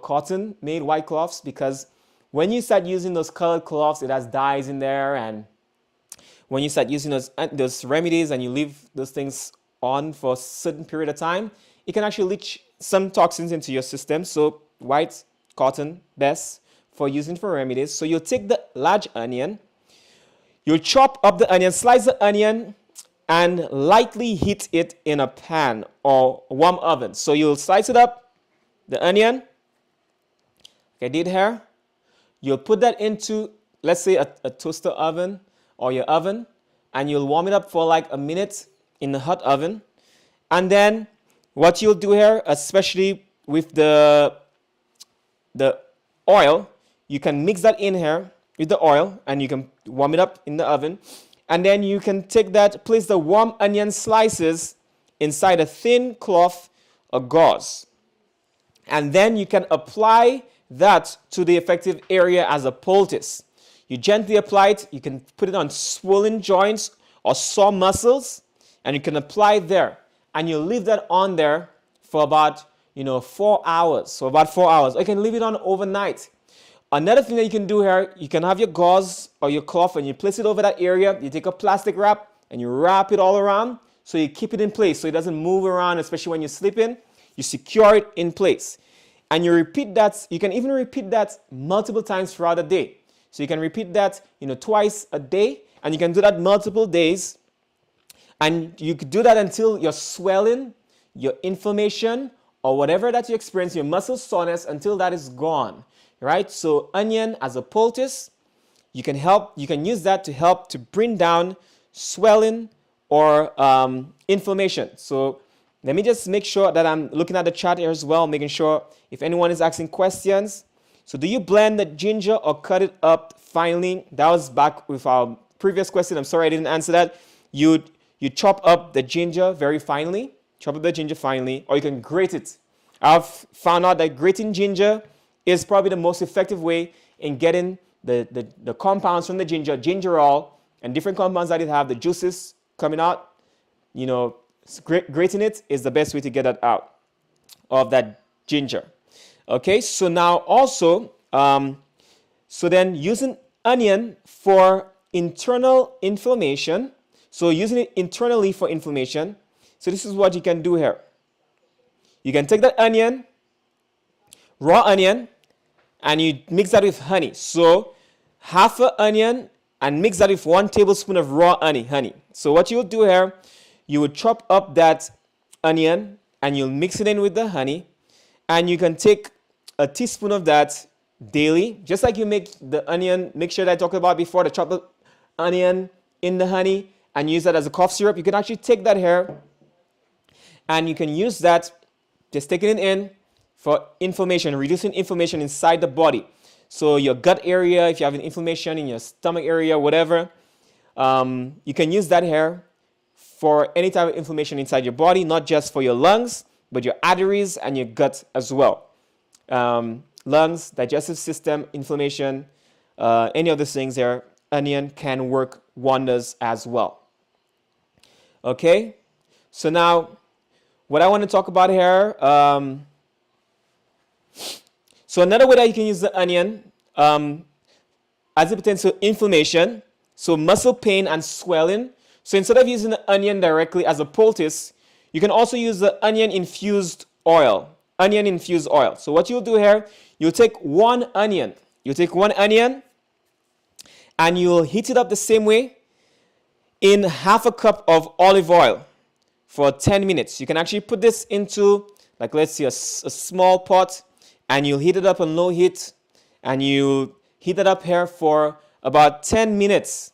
cotton made white cloths, because when you start using those colored cloths, it has dyes in there, and when you start using those remedies and you leave those things on for a certain period of time, it can actually leach some toxins into your system. So white cotton, best for using for remedies. So you'll take the large onion, you'll chop up the onion, slice the onion, and lightly heat it in a pan or warm oven. So you'll slice it up, the onion, like I did here. You'll put that into, let's say, a toaster oven or your oven, and you'll warm it up for like a minute in the hot oven. And then what you'll do here, especially with the oil, you can mix that in here with the oil, and you can warm it up in the oven. And then you can take that, place the warm onion slices inside a thin cloth or gauze. And then you can apply that to the affected area as a poultice. You gently apply it. You can put it on swollen joints or sore muscles, and you can apply it there. And you leave that on there for about 4 hours. So about 4 hours. Or you can leave it on overnight. Another thing that you can do here, you can have your gauze or your cloth and you place it over that area. You take a plastic wrap and you wrap it all around so you keep it in place so it doesn't move around, especially when you're sleeping. You secure it in place. And you repeat that. You can even repeat that multiple times throughout the day. So you can repeat that, twice a day, and you can do that multiple days. And you could do that until your swelling, your inflammation, or whatever that you experience, your muscle soreness, until that is gone. Right? So onion as a poultice, you can use that to help to bring down swelling or inflammation. So let me just make sure that I'm looking at the chat here as well, making sure if anyone is asking questions. So do you blend the ginger or cut it up finely? That was back with our previous question. I'm sorry I didn't answer that. You chop up the ginger very finely, or you can grate it. I've found out that grating ginger is probably the most effective way in getting the compounds from the gingerol, and different compounds that it have, the juices coming out. Grating it is the best way to get that out of that ginger. Okay, so now also, so then using onion for internal inflammation. So using it internally for inflammation. So this is what you can do here. You can take that onion, raw onion, and you mix that with honey. So half an onion and mix that with 1 tablespoon of raw honey. So what you'll do here, you would chop up that onion and you'll mix it in with the honey, and you can take a teaspoon of that daily, just like you make the onion mixture that I talked about before, the chopped onion in the honey, and use that as a cough syrup. You can actually take that here and you can use that, just taking it in for inflammation, reducing inflammation inside the body. So your gut area, if you have an inflammation in your stomach area, whatever, you can use that here for any type of inflammation inside your body, not just for your lungs, but your arteries and your gut as well. Lungs, digestive system, inflammation, any of those things there, onion can work wonders as well. Okay, so now what I want to talk about here, so another way that you can use the onion as it pertains to inflammation, so muscle pain and swelling. So instead of using the onion directly as a poultice, you can also use the onion-infused oil. So what you'll do here, you'll take one onion. and you'll heat it up the same way in half a cup of olive oil for 10 minutes. You can actually put this into, like, let's see, a small pot, and you'll heat it up on low heat, and you heat it up here for about 10 minutes,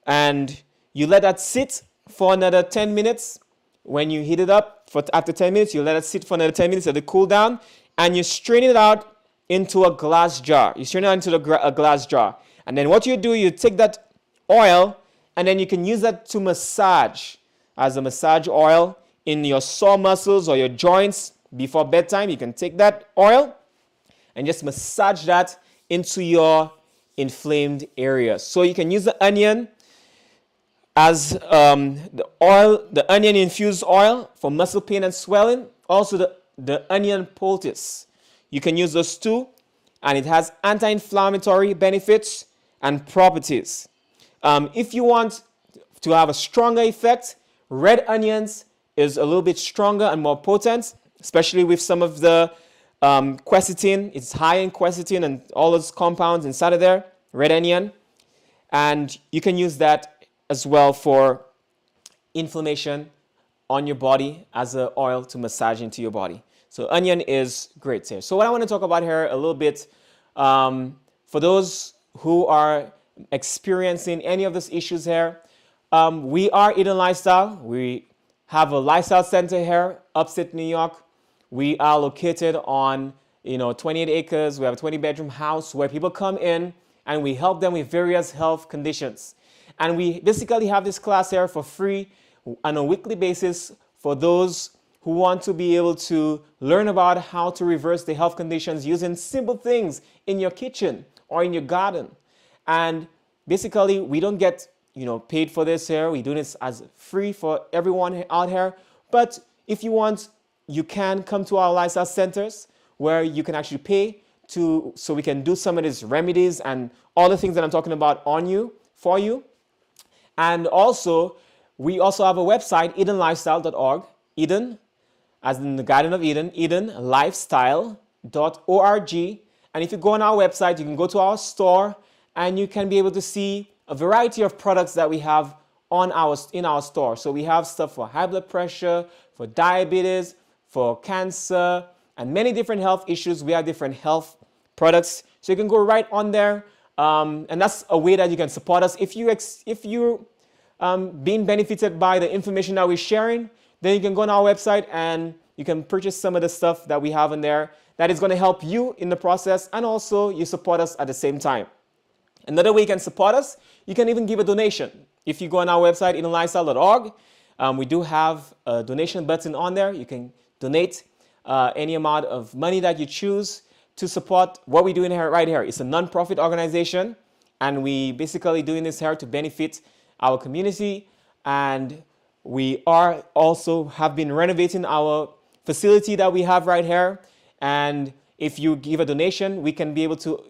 and you let that sit for another 10 minutes. When you heat it up after 10 minutes, you let it sit for another 10 minutes, let it cool down, and you strain it out into a glass jar. You strain it out into a glass jar. And then what you do, you take that oil, and then you can use that to massage as a massage oil in your sore muscles or your joints before bedtime. You can take that oil and just massage that into your inflamed areas. So you can use the onion as the onion infused oil for muscle pain and swelling. Also the onion poultice. You can use those too, and it has anti-inflammatory benefits and properties. If you want to have a stronger effect, red onions is a little bit stronger and more potent, especially with some of the quercetin. It's high in quercetin and all those compounds inside of there, red onion. And you can use that as well for inflammation on your body as an oil to massage into your body. So onion is great here. So what I want to talk about here a little bit, for those who are experiencing any of those issues here, we are Eden Lifestyle. We have a lifestyle center here, upstate New York. We are located on 28 acres. We have a 20-bedroom house where people come in and we help them with various health conditions. And we basically have this class here for free on a weekly basis for those who want to be able to learn about how to reverse the health conditions using simple things in your kitchen or in your garden. And basically, we don't get paid for this here. We do this as free for everyone out here. But if you want, you can come to our lifestyle centers where you can actually pay so we can do some of these remedies and all the things that I'm talking about for you. And also, we also have a website, edenlifestyle.org. Eden, as in the Garden of Eden, edenlifestyle.org. And if you go on our website, you can go to our store and you can be able to see a variety of products that we have in our store. So we have stuff for high blood pressure, for diabetes, for cancer, and many different health issues. We have different health products. So you can go right on there. And that's a way that you can support us. If you're being benefited by the information that we're sharing, then you can go on our website and you can purchase some of the stuff that we have in there that is going to help you in the process, and also you support us at the same time. Another way you can support us, you can even give a donation. If you go on our website, edenlifestyle.org, we do have a donation button on there. You can donate any amount of money that you choose to support what we're doing here right here. It's a non-profit organization, and we basically doing this here to benefit our community. And we are also have been renovating our facility that we have right here. And if you give a donation, we can be able to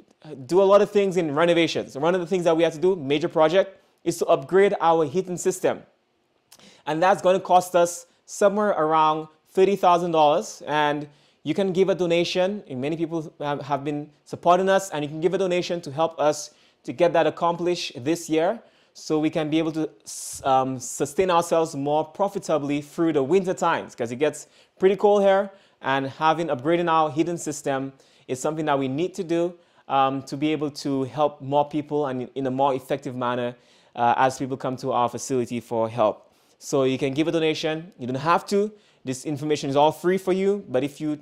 do a lot of things in renovations. One of the things that we have to do, major project, is to upgrade our heating system. And that's going to cost us somewhere around $30,000. And you can give a donation. And many people have been supporting us, and you can give a donation to help us to get that accomplished this year, so we can be able to sustain ourselves more profitably through the winter times, because it gets pretty cold here, and upgrading our heating system is something that we need to do to be able to help more people and in a more effective manner as people come to our facility for help. So you can give a donation. You don't have to. This information is all free for you. But if you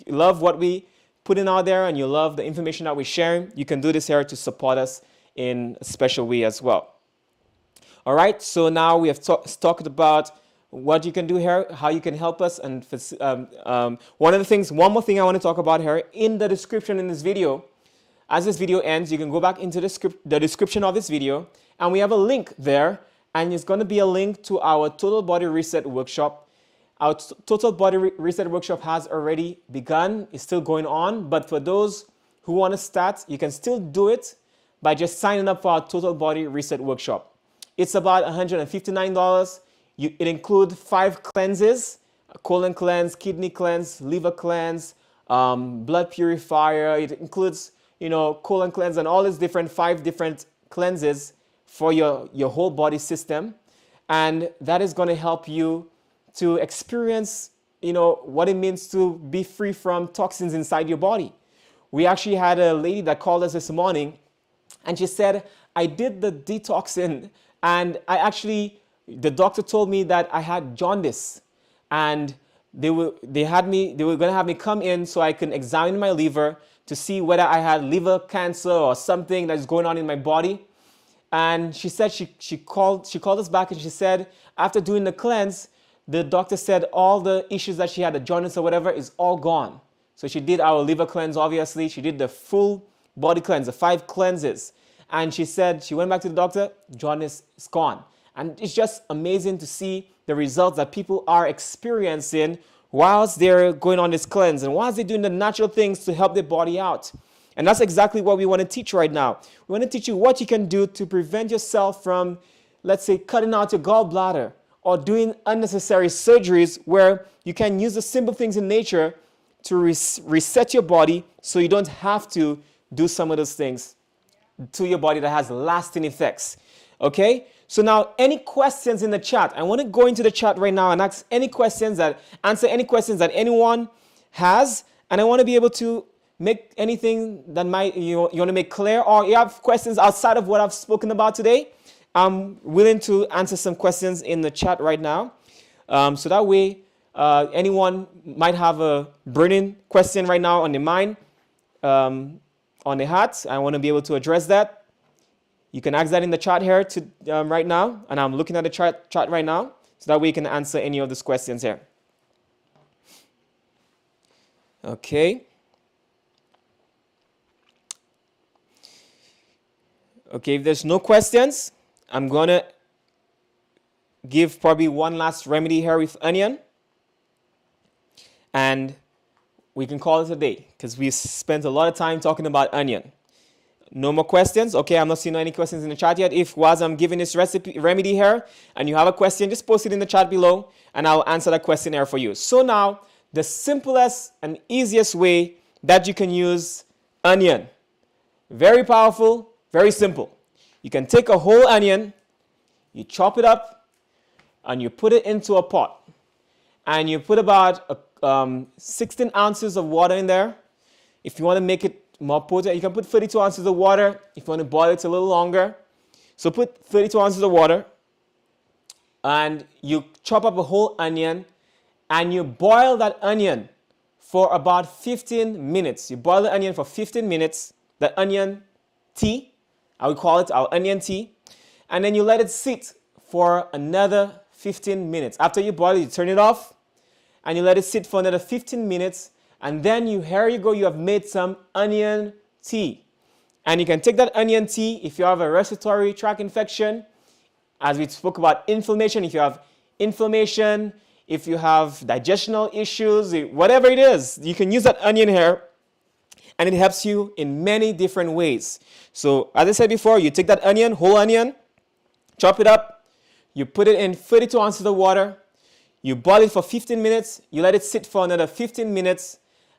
love what we putting out there and you love the information that we're sharing, you can do this here to support us in a special way as well. All right, so now we have talked about what you can do here, how you can help us, and one more thing I want to talk about here in the description in this video. As this video ends, you can go back into the description of this video, and we have a link there, and it's going to be a link to our Total Body Reset Workshop. Our Total Body Reset Workshop has already begun. It's still going on, but for those who want to start, you can still do it by just signing up for our Total Body Reset Workshop. It's about $159. It includes 5 cleanses: colon cleanse, kidney cleanse, liver cleanse, blood purifier. It includes colon cleanse and all these different 5 different cleanses for your whole body system. And that is going to help you to experience, what it means to be free from toxins inside your body. We actually had a lady that called us this morning, and she said, I did the detoxing, and the doctor told me that I had jaundice, and they were going to have me come in so I can examine my liver to see whether I had liver cancer or something that is going on in my body. And she said she called us back, and she said after doing the cleanse, the doctor said all the issues that she had, the jaundice or whatever, is all gone. So she did our liver cleanse, obviously. She did the full body cleanse, the 5 cleanses. And she said she went back to the doctor, jaundice is gone. And it's just amazing to see the results that people are experiencing whilst they're going on this cleanse and whilst they're doing the natural things to help their body out. And that's exactly what we want to teach right now. We want to teach you what you can do to prevent yourself from, let's say, cutting out your gallbladder or doing unnecessary surgeries, where you can use the simple things in nature to reset your body so you don't have to do some of those things to your body that has lasting effects. Okay? So now, any questions in the chat? I want to go into the chat right now and answer any questions that anyone has, and I want to be able to make anything that you want to make clear, or you have questions outside of what I've spoken about today. I'm willing to answer some questions in the chat right now. So that way, anyone might have a burning question right now on their mind, on their heart. I want to be able to address that. You can ask that in the chat here right now, and I'm looking at the chat right now, so that way you can answer any of these questions here. Okay. Okay, if there's no questions, I'm going to give probably one last remedy here with onion. And we can call it a day, because we spent a lot of time talking about onion. No more questions? Okay, I'm not seeing any questions in the chat yet. If whilst I'm giving this remedy here and you have a question, just post it in the chat below and I'll answer that question here for you. So now, the simplest and easiest way that you can use onion. Very powerful, very simple. You can take a whole onion, you chop it up, and you put it into a pot. And you put about 16 ounces of water in there. If you want to make it more potent, you can put 32 ounces of water if you want to boil it a little longer. So put 32 ounces of water, and you chop up a whole onion, and you boil that onion for about 15 minutes. You boil the onion for 15 minutes, the onion tea, I would call it our onion tea, and then you let it sit for another 15 minutes. After you boil it, you turn it off, and you let it sit for another 15 minutes, and then here you go, you have made some onion tea. And you can take that onion tea if you have a respiratory tract infection, as we spoke about inflammation, if you have inflammation, if you have digestional issues, whatever it is, you can use that onion here, and it helps you in many different ways. So as I said before, you take that onion, whole onion, chop it up, you put it in 32 ounces of water, you boil it for 15 minutes, you let it sit for another 15 minutes,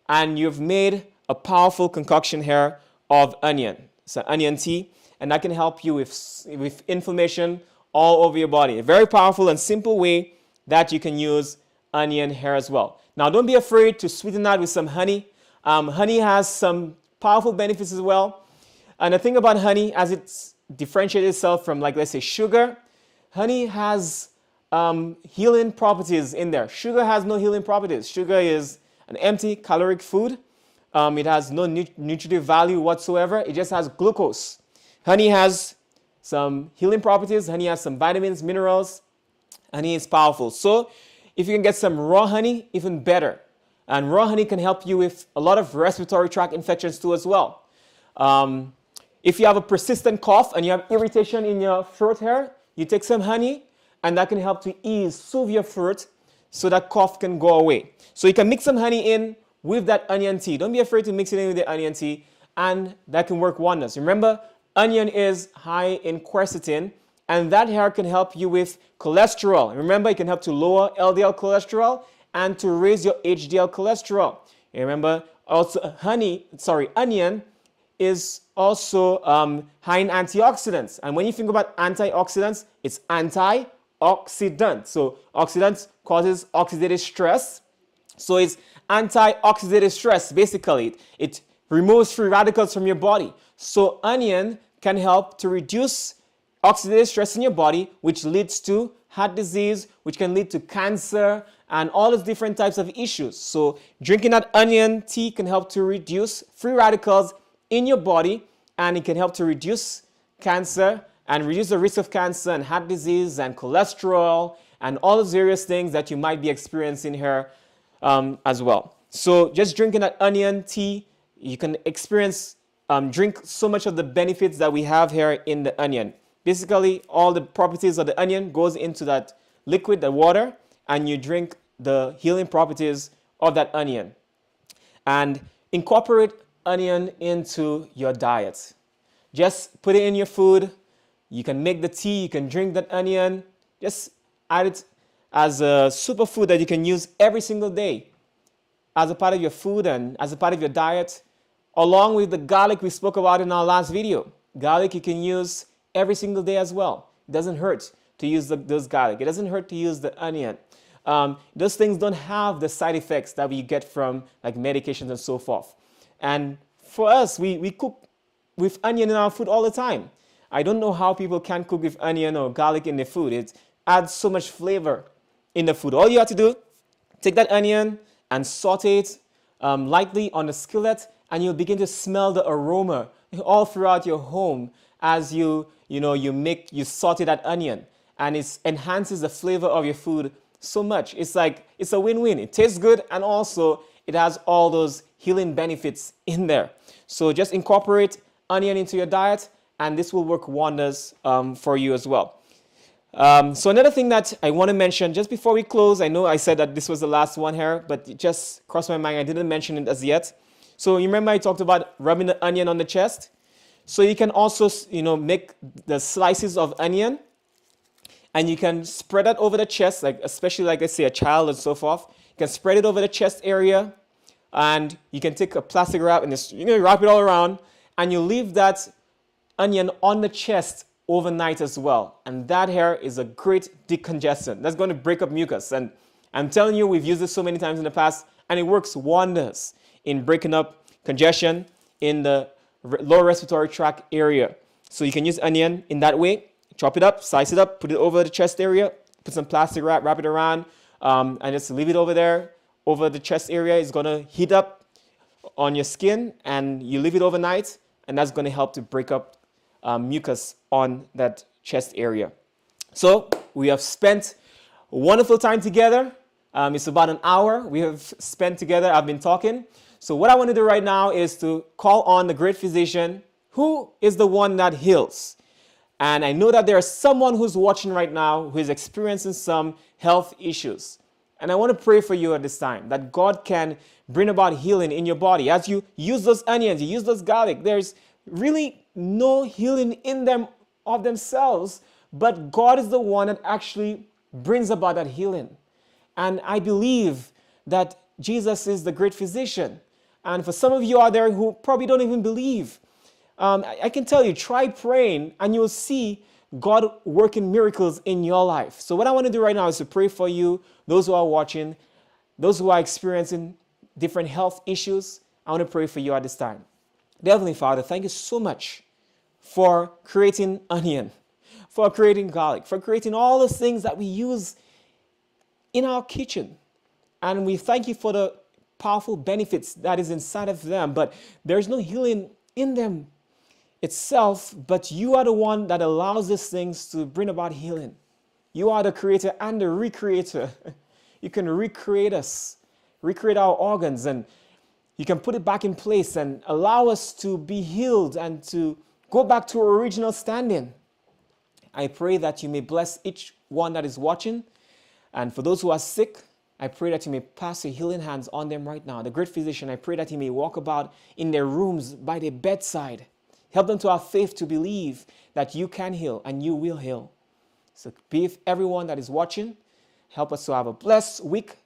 and you've made a powerful concoction here of onion. It's an onion tea, and that can help you with inflammation all over your body. A very powerful and simple way that you can use onion here as well. Now, don't be afraid to sweeten that with some honey. Honey has some powerful benefits as well. And the thing about honey, as it differentiates itself from, like, let's say, sugar, honey has healing properties in there. Sugar has no healing properties. Sugar is an empty caloric food. It has no nutritive value whatsoever. It just has glucose. Honey has some healing properties. Honey has some vitamins, minerals. Honey is powerful. So if you can get some raw honey, even better. And raw honey can help you with a lot of respiratory tract infections too as well. If you have a persistent cough and you have irritation in your throat here, you take some honey, and that can help to soothe your throat so that cough can go away. So you can mix some honey in with that onion tea. Don't be afraid to mix it in with the onion tea, and that can work wonders. Remember, onion is high in quercetin, and that here can help you with cholesterol. Remember, it can help to lower LDL cholesterol and to raise your HDL cholesterol. And remember, also onion is also high in antioxidants. And when you think about antioxidants, it's antioxidant. So oxidants causes oxidative stress. So it's antioxidative stress. Basically, it removes free radicals from your body. So onion can help to reduce oxidative stress in your body, which leads to heart disease, which can lead to cancer and all those different types of issues. So drinking that onion tea can help to reduce free radicals in your body, and it can help to reduce cancer and reduce the risk of cancer and heart disease and cholesterol and all those various things that you might be experiencing here as well. So just drinking that onion tea, you can drink so much of the benefits that we have here in the onion. Basically, all the properties of the onion goes into that liquid, the water, and you drink the healing properties of that onion. And incorporate onion into your diet. Just put it in your food. You can make the tea, you can drink that onion. Just add it as a superfood that you can use every single day as a part of your food and as a part of your diet, along with the garlic we spoke about in our last video. Garlic you can use every single day as well. It doesn't hurt to use those garlic. It doesn't hurt to use the onion. Those things don't have the side effects that we get from like medications and so forth. And for us, we cook with onion in our food all the time. I don't know how people can cook with onion or garlic in their food. It adds so much flavor in the food. All you have to do, take that onion and saute it lightly on the skillet, and you'll begin to smell the aroma all throughout your home as you saute that onion, and it enhances the flavor of your food so much. It's a win-win. It tastes good, and also it has all those healing benefits in there. So just incorporate onion into your diet, and this will work wonders for you as well. So another thing that I want to mention just before we close, I know I said that this was the last one here, but it just crossed my mind. I didn't mention it as yet. So you remember I talked about rubbing the onion on the chest? So you can also, make the slices of onion, and you can spread that over the chest, especially like I say, a child and so forth. You can spread it over the chest area, and you can take a plastic wrap and just wrap it all around, and you leave that onion on the chest overnight as well. And that here is a great decongestant. That's going to break up mucus. And I'm telling you, we've used this so many times in the past, and it works wonders in breaking up congestion in the lower respiratory tract area. So you can use onion in that way. Chop it up, slice it up, put it over the chest area, put some plastic wrap it around, and just leave it over there. Over the chest area, it's going to heat up on your skin, and you leave it overnight, and that's going to help to break up mucus on that chest area. So we have spent a wonderful time together. It's about an hour we have spent together. I've been talking. So what I want to do right now is to call on the great physician, who is the one that heals. And I know that there is someone who's watching right now who is experiencing some health issues. And I want to pray for you at this time that God can bring about healing in your body. As you use those onions, you use those garlic, there's really no healing in them of themselves, but God is the one that actually brings about that healing. And I believe that Jesus is the great physician. And for some of you out there who probably don't even believe, I can tell you, try praying and you'll see God working miracles in your life. So what I want to do right now is to pray for you, those who are watching, those who are experiencing different health issues. I want to pray for you at this time. Dear Heavenly Father, thank you so much for creating onion, for creating garlic, for creating all those things that we use in our kitchen. And we thank you for the powerful benefits that is inside of them, but there's no healing in them itself, but you are the one that allows these things to bring about healing. You are the creator and the recreator. You can recreate us, recreate our organs, and you can put it back in place and allow us to be healed and to go back to our original standing. I pray that you may bless each one that is watching. And for those who are sick, I pray that you may pass your healing hands on them right now. The great physician, I pray that he may walk about in their rooms by their bedside. Help them to have faith to believe that you can heal and you will heal. So be with everyone that is watching. Help us to have a blessed week.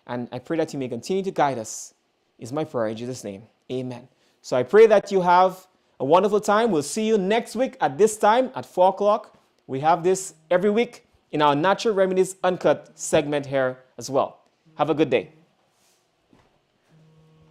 And I pray that you may continue to guide us. Is my prayer in Jesus' name. Amen. So I pray that you have a wonderful time. We'll see you next week at this time at 4 o'clock. We have this every week in our Natural Remedies Uncut segment here as well. Have a good day.